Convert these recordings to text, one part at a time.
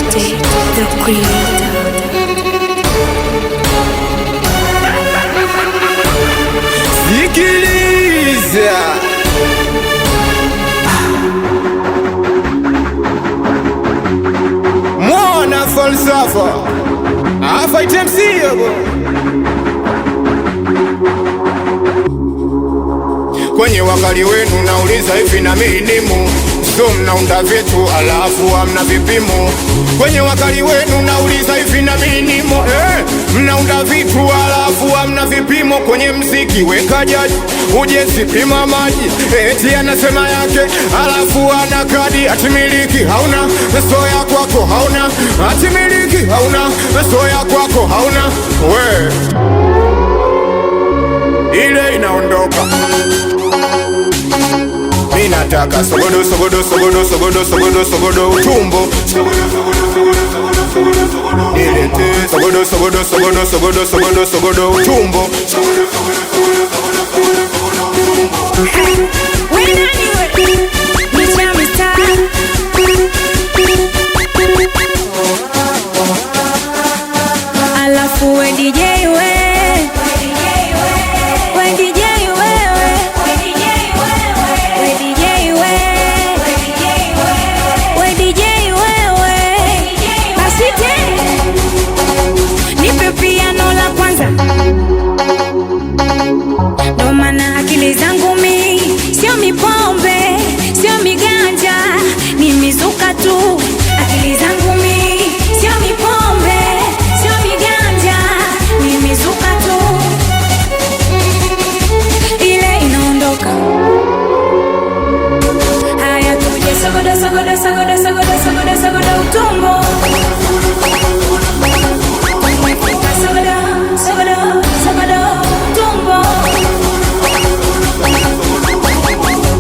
Bashite, the creator. Sikiliza mwana falsafa afaite msiyo kwenye wakali wenu nauliza hivi na minimu so mnaunda vitu alafu hamna vipimo. Kwenye wakali wenu nauliza hivi na minimu mnaunda vitu alafu hamna vipimo. Kwenye mziki weka jaji uje sipima maji eti anasema yake alafu ana kadi atimiliki hauna so ya kwako hauna atimiliki hauna so ya kwako hauna we ile inaondoka. Minataka sogodo sogodo sogodo sogodo sogodo sogodo utumbo ilete sogodo sogodo sogodo sogodo sogodo sogodo utumbo. Alafu we DJ nipe piano la kwanza, ndo maana akili zangu mi sio mipombe, sio miganja, ni mizuka tu. Akili zangu mi sio mipombe, sio miganja, ni mizuka tu. Ile inaondoka. Haya tuje sogoda sogoda sogoda sogoda sogoda sogoda utumbo.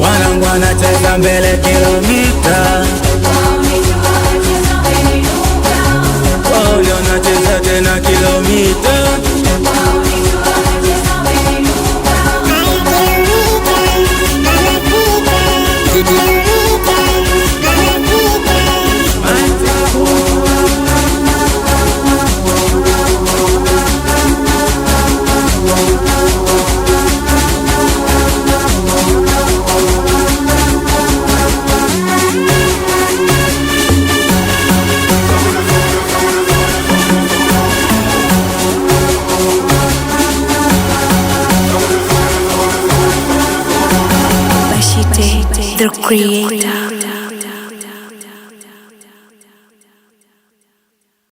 Wanangu wanacheza mbele kilomita, wao wanacheza tena kilomita. Bashite, the creator.